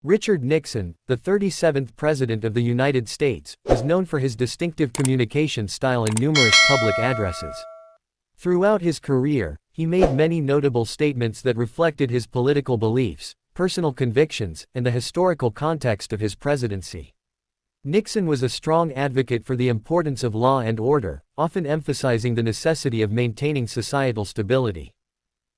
Richard Nixon, the 37th President of the United States, was known for his distinctive communication style and numerous public addresses. Throughout his career, he made many notable statements that reflected his political beliefs, personal convictions, and the historical context of his presidency. Nixon was a strong advocate for the importance of law and order, often emphasizing the necessity of maintaining societal stability.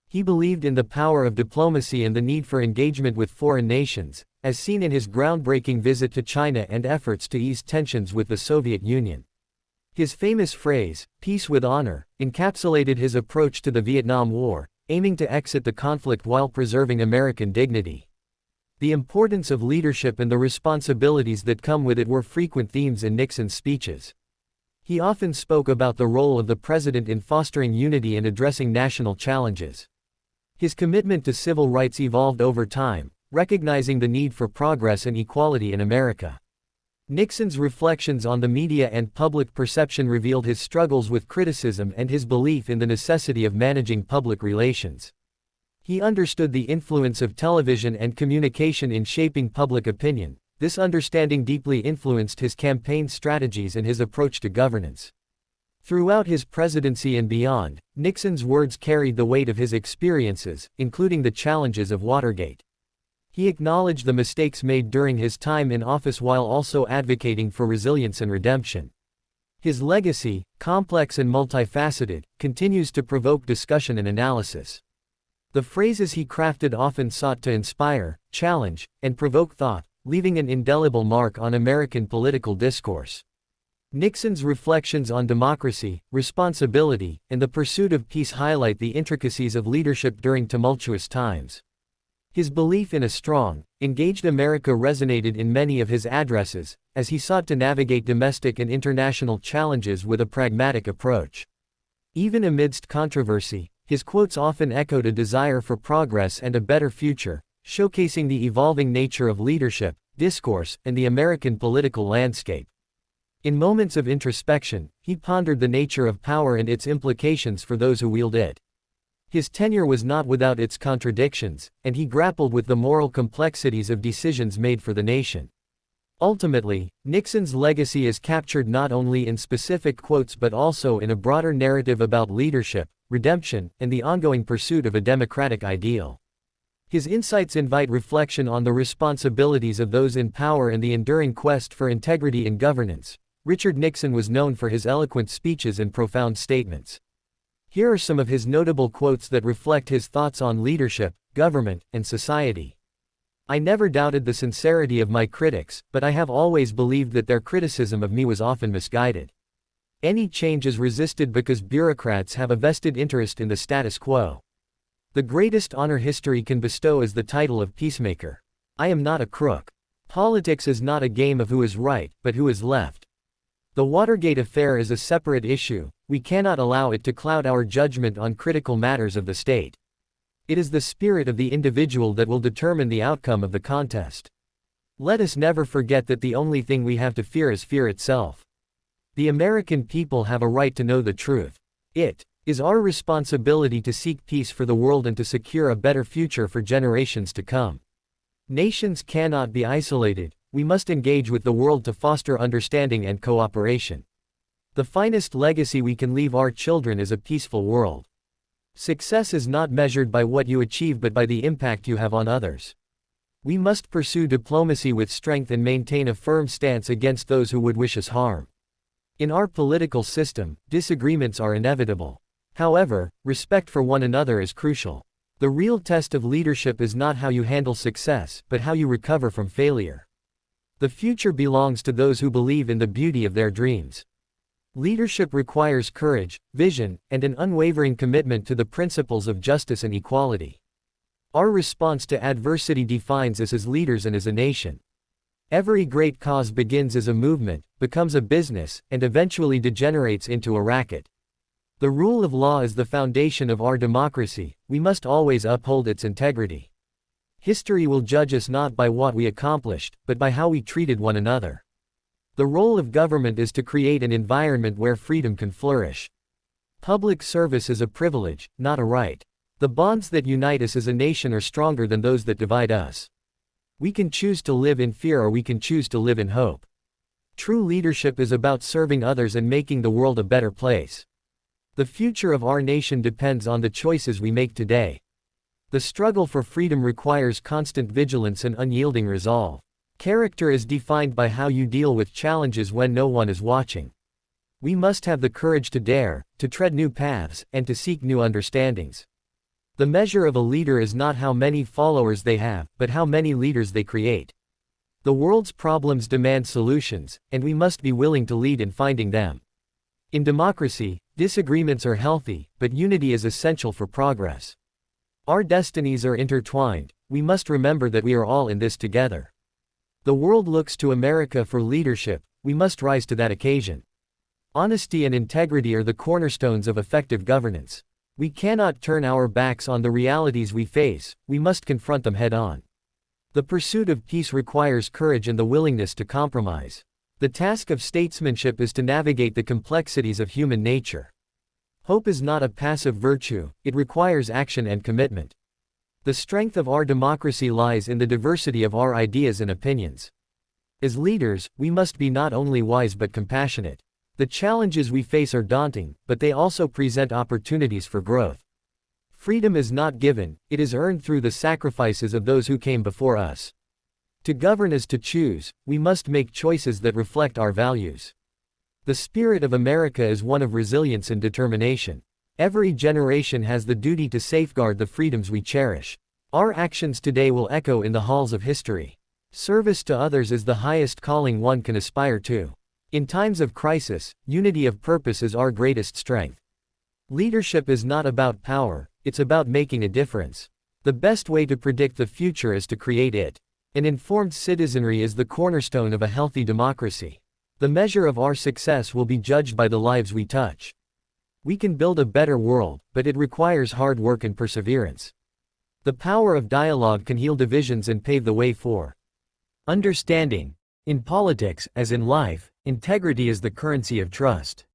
He believed in the power of diplomacy and the need for engagement with foreign nations, as seen in his groundbreaking visit to China and efforts to ease tensions with the Soviet Union. His famous phrase, "peace with honor," encapsulated his approach to the Vietnam War, aiming to exit the conflict while preserving American dignity. The importance of leadership and the responsibilities that come with it were frequent themes in Nixon's speeches. He often spoke about the role of the president in fostering unity and addressing national challenges. His commitment to civil rights evolved over time, recognizing the need for progress and equality in America. Nixon's reflections on the media and public perception revealed his struggles with criticism and his belief in the necessity of managing public relations. He understood the influence of television and communication in shaping public opinion. This understanding deeply influenced his campaign strategies and his approach to governance. Throughout his presidency and beyond, Nixon's words carried the weight of his experiences, including the challenges of Watergate. He acknowledged the mistakes made during his time in office while also advocating for resilience and redemption. His legacy, complex and multifaceted, continues to provoke discussion and analysis. The phrases he crafted often sought to inspire, challenge, and provoke thought, leaving an indelible mark on American political discourse. Nixon's reflections on democracy, responsibility, and the pursuit of peace highlight the intricacies of leadership during tumultuous times. His belief in a strong, engaged America resonated in many of his addresses, as he sought to navigate domestic and international challenges with a pragmatic approach. Even amidst controversy, his quotes often echoed a desire for progress and a better future, showcasing the evolving nature of leadership, discourse, and the American political landscape. In moments of introspection, he pondered the nature of power and its implications for those who wield it. His tenure was not without its contradictions, and he grappled with the moral complexities of decisions made for the nation. Ultimately, Nixon's legacy is captured not only in specific quotes but also in a broader narrative about leadership, redemption, and the ongoing pursuit of a democratic ideal. His insights invite reflection on the responsibilities of those in power and the enduring quest for integrity in governance. Richard Nixon was known for his eloquent speeches and profound statements. Here are some of his notable quotes that reflect his thoughts on leadership, government, and society. "I never doubted the sincerity of my critics, but I have always believed that their criticism of me was often misguided. Any change is resisted because bureaucrats have a vested interest in the status quo. The greatest honor history can bestow is the title of peacemaker. I am not a crook. Politics is not a game of who is right, but who is left. The Watergate affair is a separate issue. We cannot allow it to cloud our judgment on critical matters of the state. It is the spirit of the individual that will determine the outcome of the contest. Let us never forget that the only thing we have to fear is fear itself. The American people have a right to know the truth. It is our responsibility to seek peace for the world and to secure a better future for generations to come. Nations cannot be isolated. We must engage with the world to foster understanding and cooperation. The finest legacy we can leave our children is a peaceful world. Success is not measured by what you achieve but by the impact you have on others. We must pursue diplomacy with strength and maintain a firm stance against those who would wish us harm. In our political system, disagreements are inevitable. However, respect for one another is crucial. The real test of leadership is not how you handle success, but how you recover from failure. The future belongs to those who believe in the beauty of their dreams. Leadership requires courage, vision, and an unwavering commitment to the principles of justice and equality. Our response to adversity defines us as leaders and as a nation. Every great cause begins as a movement, becomes a business, and eventually degenerates into a racket. The rule of law is the foundation of our democracy. We must always uphold its integrity. History will judge us not by what we accomplished, but by how we treated one another. The role of government is to create an environment where freedom can flourish. Public service is a privilege, not a right. The bonds that unite us as a nation are stronger than those that divide us. We can choose to live in fear or we can choose to live in hope. True leadership is about serving others and making the world a better place. The future of our nation depends on the choices we make today. The struggle for freedom requires constant vigilance and unyielding resolve. Character is defined by how you deal with challenges when no one is watching. We must have the courage to dare, to tread new paths, and to seek new understandings. The measure of a leader is not how many followers they have, but how many leaders they create. The world's problems demand solutions, and we must be willing to lead in finding them. In democracy, disagreements are healthy, but unity is essential for progress. Our destinies are intertwined. We must remember that we are all in this together. The world looks to America for leadership. We must rise to that occasion. Honesty and integrity are the cornerstones of effective governance. We cannot turn our backs on the realities we face. We must confront them head-on. The pursuit of peace requires courage and the willingness to compromise. The task of statesmanship is to navigate the complexities of human nature. Hope is not a passive virtue, it requires action and commitment. The strength of our democracy lies in the diversity of our ideas and opinions. As leaders, we must be not only wise but compassionate. The challenges we face are daunting, but they also present opportunities for growth. Freedom is not given, it is earned through the sacrifices of those who came before us. To govern is to choose. We must make choices that reflect our values. The spirit of America is one of resilience and determination. Every generation has the duty to safeguard the freedoms we cherish. Our actions today will echo in the halls of history. Service to others is the highest calling one can aspire to. In times of crisis, unity of purpose is our greatest strength. Leadership is not about power, it's about making a difference. The best way to predict the future is to create it. An informed citizenry is the cornerstone of a healthy democracy. The measure of our success will be judged by the lives we touch. We can build a better world, but it requires hard work and perseverance. The power of dialogue can heal divisions and pave the way for understanding. In politics, as in life, integrity is the currency of trust.